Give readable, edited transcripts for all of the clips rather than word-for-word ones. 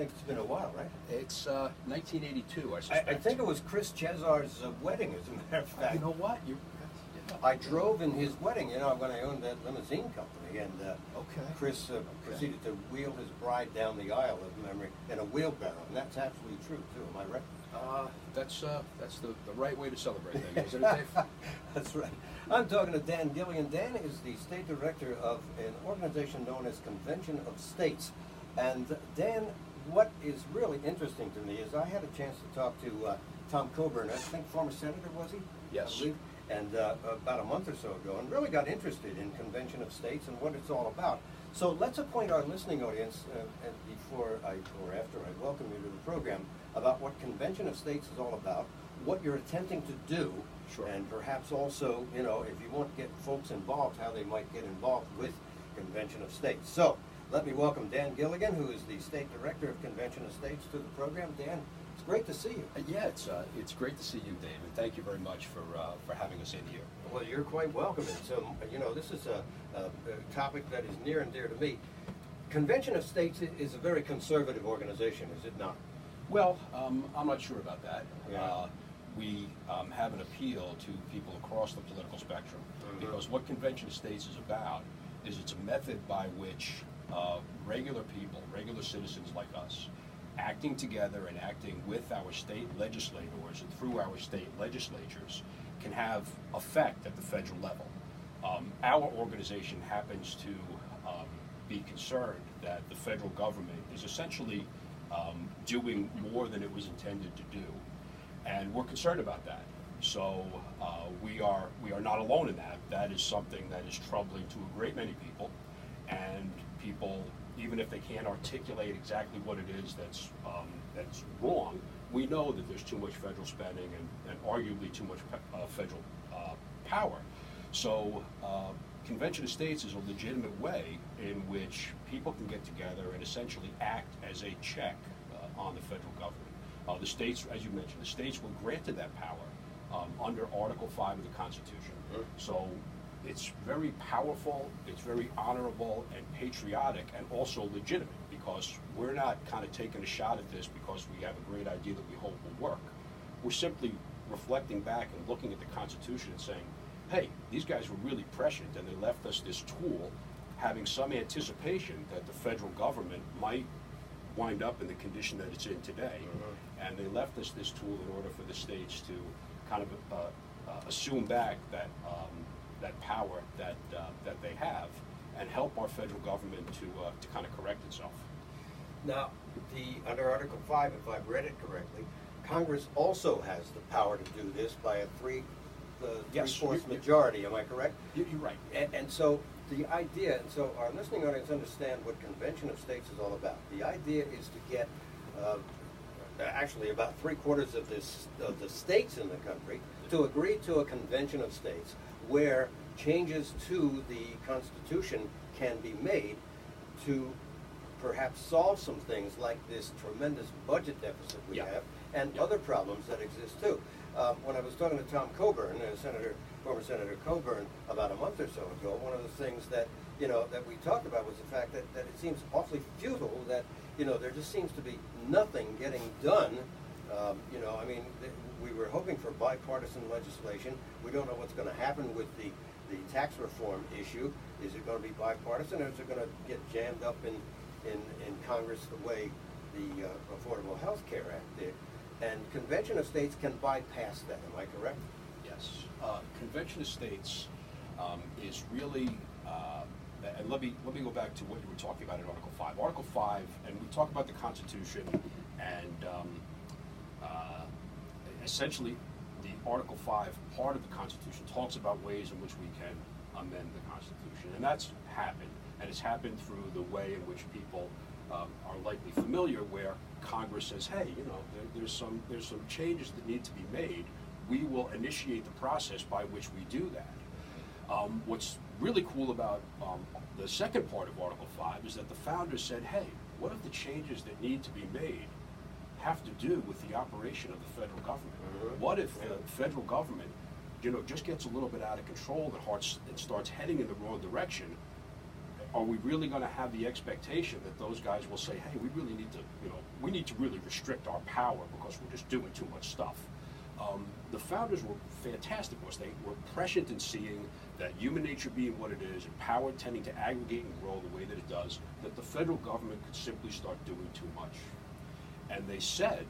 think it's been a while, right? It's 1982, I suspect. I think it was Chris Chezar's wedding, as a matter of fact. You know what? I drove in his wedding, when I owned that limousine company, and Okay. Chris proceeded to wheel his bride down the aisle of memory in a wheelbarrow, and that's absolutely true, too. Am I right? That's the right way to celebrate that, isn't it, Dave? That's right. I'm talking to Dan Gilligan. Dan is the state director of an organization known as Convention of States. And Dan, what is really interesting to me is I had a chance to talk to Tom Coburn, I think former senator, was he? Yes. I believe, and about a month or so ago, and really got interested in Convention of States and what it's all about. So let's acquaint our listening audience, and before or after I welcome you to the program, about what Convention of States is all about, what you're attempting to do, Sure. and perhaps also, if you want to get folks involved, how they might get involved with Convention of States. So let me welcome Dan Gilligan, who is the State Director of Convention of States, to the program. Dan, it's great to see you. Yeah, it's great to see you, Dave, and thank you very much for having us in here. Well, you're quite welcome. And so, this is a topic that is near and dear to me. Convention of States is a very conservative organization, is it not? Well, I'm not sure about that. Yeah. We have an appeal to people across the political spectrum, because what Convention of States is about is it's a method by which regular people, regular citizens like us, acting together and acting with our state legislators and through our state legislatures, can have effect at the federal level. Our organization happens to be concerned that the federal government is essentially doing more than it was intended to do, and we're concerned about that. So we are not alone in that. That is something that is troubling to a great many people, and people, even if they can't articulate exactly what it is that's wrong, we know that there's too much federal spending and arguably too much federal power. So Convention of States is a legitimate way in which people can get together and essentially act as a check on the federal government. The states, as you mentioned, the states were granted that power under Article 5 of the Constitution. So it's very powerful, it's very honorable and patriotic, and also legitimate, because we're not kind of taking a shot at this because we have a great idea that we hope will work. We're simply reflecting back and looking at the Constitution and saying, hey, these guys were really prescient, and they left us this tool, having some anticipation that the federal government might wind up in the condition that it's in today. And they left us this tool in order for the states to kind of assume back that that power that they have, and help our federal government to kind of correct itself. Now, under Article 5, if I've read it correctly, Congress also has the power to do this by a three-fourths majority. Am I correct? You're right. And so the idea, and so our listening audience understand what Convention of States is all about. The idea is to get actually about 3/4 of the states in the country to agree to a Convention of States where changes to the Constitution can be made to perhaps solve some things like this tremendous budget deficit we have, and other problems that exist too. When I was talking to Tom Coburn, former Senator Coburn, about a month or so ago, one of the things that that we talked about was the fact that it seems awfully futile that there just seems to be nothing getting done. I mean, we were hoping for bipartisan legislation. We don't know what's going to happen with the tax reform issue. Is it going to be bipartisan, or is it going to get jammed up in Congress the way the Affordable Health Care Act did? And Convention of States can bypass that. Am I correct? Yes. Convention of States is really, and let me go back to what you were talking about in Article 5. Article 5, and we talk about the Constitution, and essentially the Article 5 part of the Constitution talks about ways in which we can amend the Constitution, and that's happened, and it's happened through the way in which people are likely familiar, where Congress says, hey, there's some changes that need to be made. We will initiate the process by which we do that. What's really cool about the second part of Article 5 is that the founders said, hey, what if the changes that need to be made have to do with the operation of the federal government? What if the federal government, just gets a little bit out of control and starts heading in the wrong direction? Are we really going to have the expectation that those guys will say, hey, we really need to, we need to really restrict our power because we're just doing too much stuff. The founders were fantastic because they were prescient in seeing that human nature being what it is, and power tending to aggregate and grow the way that it does, that the federal government could simply start doing too much. And they said,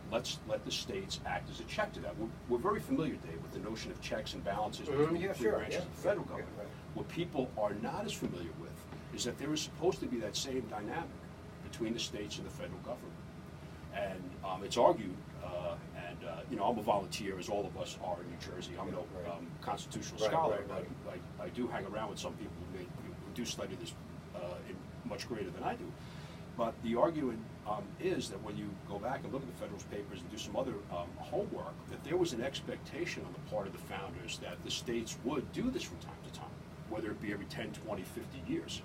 let's let the states act as a check to that. We're very familiar, Dave, with the notion of checks and balances between the three branches of the federal government. Right. What people are not as familiar with is that there is supposed to be that same dynamic between the states and the federal government. And it's argued, I'm a volunteer, as all of us are in New Jersey. I'm no constitutional scholar, but I do hang around with some people who do study this much greater than I do. But the argument is that when you go back and look at the Federalist Papers and do some other homework, that there was an expectation on the part of the founders that the states would do this from time to time, whether it be every 10, 20, 50 years.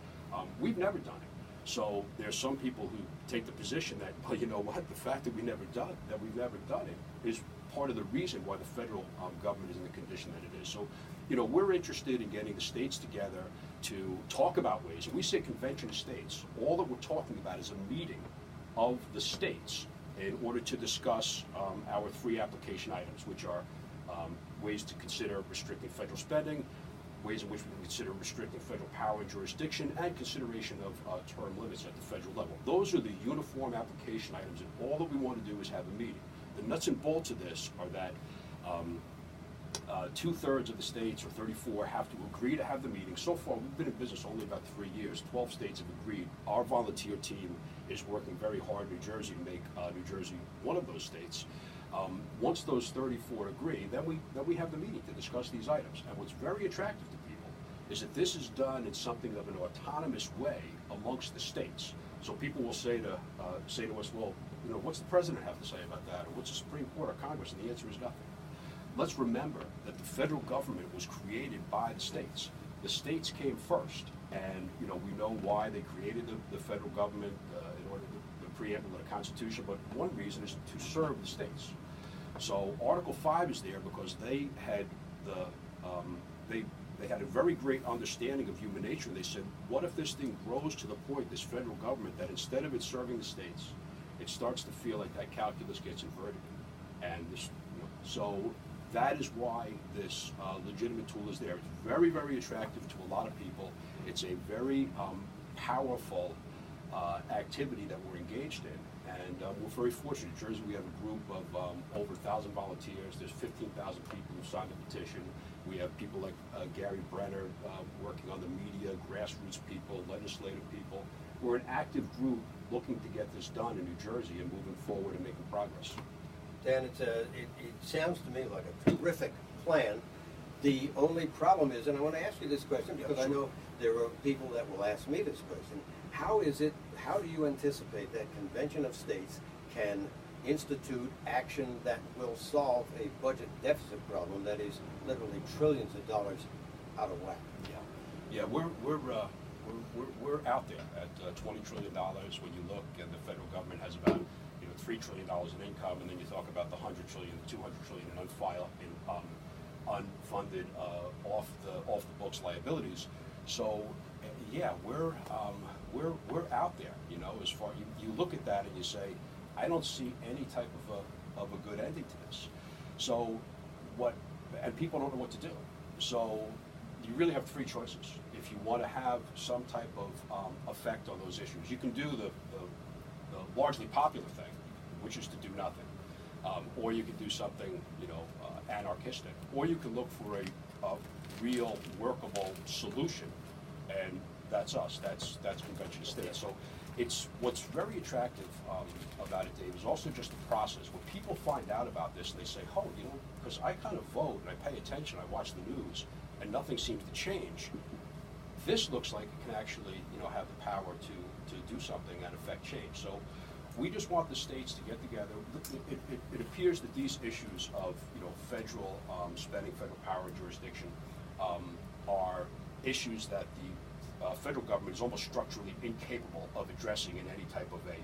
We've never done it. So there's some people who take the position that, well, you know what, the fact that we've never done it is part of the reason why the federal government is in the condition that it is. So, we're interested in getting the states together to talk about ways, and we say convention of states. All that we're talking about is a meeting of the states in order to discuss our three application items, which are ways to consider restricting federal spending, ways in which we can consider restricting federal power and jurisdiction, and consideration of term limits at the federal level. Those are the uniform application items, and all that we want to do is have a meeting. The nuts and bolts of this are that 2/3 of the states, or 34, have to agree to have the meeting. So far, we've been in business only about 3 years. 12 states have agreed. Our volunteer team is working very hard in New Jersey to make New Jersey one of those states. Once those 34 agree, then we have the meeting to discuss these items. And what's very attractive to people is that this is done in something of an autonomous way amongst the states. So people will say to us, well, what's the president have to say about that? Or what's the Supreme Court or Congress? And the answer is nothing. Let's remember that the federal government was created by the states. The states came first, and we know why they created the federal government in order to the preamble of the Constitution. But one reason is to serve the states. So Article 5 is there because they had they had a very great understanding of human nature. They said, what if this thing grows to the point, this federal government, that instead of it serving the states, it starts to feel like that calculus gets inverted, and this, so that is why this legitimate tool is there. It's very, very attractive to a lot of people. It's a very powerful activity that we're engaged in, and we're very fortunate. In Jersey, we have a group of over 1,000 volunteers. There's 15,000 people who signed the petition. We have people like Gary Brenner working on the media, grassroots people, legislative people. We're an active group looking to get this done in New Jersey and moving forward and making progress. Dan, it sounds to me like a terrific plan. The only problem is, and I want to ask you this question because I know there are people that will ask me this question, how do you anticipate that Convention of States can institute action that will solve a budget deficit problem that is literally trillions of dollars out of whack? Yeah, we're out there at $20 trillion. When you look, and the federal government has about $3 trillion in income, and then you talk about the $100 trillion, $200 trillion in unfunded off the books liabilities. So yeah, we're out there. As far you look at that and you say, I don't see any type of a good ending to this. So and people don't know what to do. So you really have three choices. If you want to have some type of effect on those issues, you can do the largely popular thing, which is to do nothing, or you can do something anarchistic, or you can look for a real workable solution, and that's us. That's Convention of States. So it's what's very attractive about it, Dave, is also just the process. When people find out about this, they say, "Oh, because I kind of vote and I pay attention, I watch the news, and nothing seems to change. This looks like it can actually, have the power to do something and affect change." So we just want the states to get together. It appears that these issues of federal spending, federal power, and jurisdiction are issues that the federal government is almost structurally incapable of addressing in any type of a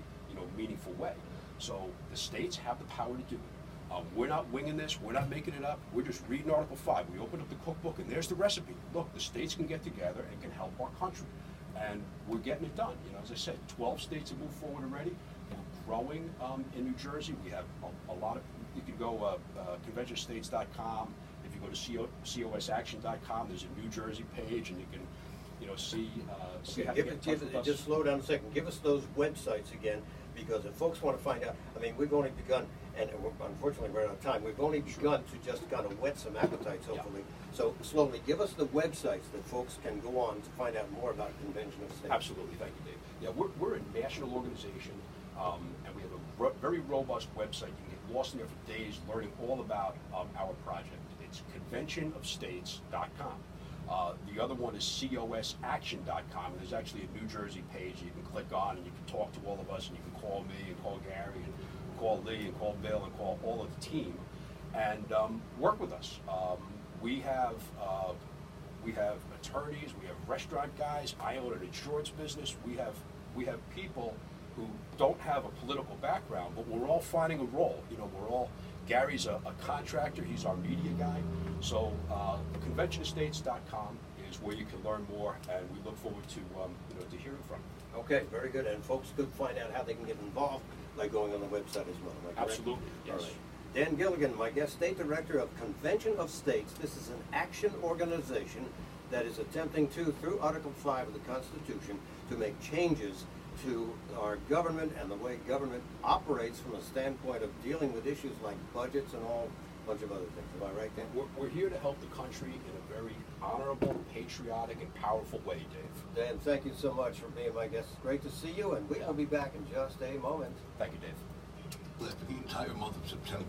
meaningful way. So the states have the power to do it. We're not winging this. We're not making it up. We're just reading Article 5. We open up the cookbook, and there's the recipe. Look, the states can get together and can help our country, and we're getting it done. As I said, 12 states have moved forward already. We're growing in New Jersey. We have a lot of, you can go conventionstates.com. If you go to cosaction.com, there's a New Jersey page, and you can, see how to get in touch with us. Just slow down a second. Give us those websites again, because if folks want to find out, I mean, we've only begun, and unfortunately we're out of time, we've only begun to just kind of whet some appetites, hopefully. Yeah. So slowly, give us the websites that folks can go on to find out more about Convention of States. Absolutely, thank you, Dave. Yeah, we're a national organization, and we have a very robust website. You can get lost in there for days learning all about our project. It's conventionofstates.com. The other one is cosaction.com. And there's actually a New Jersey page you can click on, and you can talk to all of us, and you can call me and call Gary and call Lee and call Bill and call all of the team, and work with us. We have attorneys, we have restaurant guys. I own an insurance business. We have people who don't have a political background, but we're all finding a role. Gary's a contractor. He's our media guy. So conventionestates.com is where you can learn more, and we look forward to to hearing from you. Okay, very good. And folks could find out how they can get involved by going on the website as well. Am I correct? Absolutely. Yes. All right. Dan Gilligan, my guest, State Director of Convention of States. This is an action organization that is attempting to, through Article 5 of the Constitution, to make changes to our government and the way government operates from a standpoint of dealing with issues like budgets and all bunch of other things. Am I right, Dan? We're here to help the country in a very honorable, patriotic, and powerful way, Dave. Dan, thank you so much for being my guest. It's great to see you, and we will be back in just a moment. Thank you, Dave. Left the entire month of September.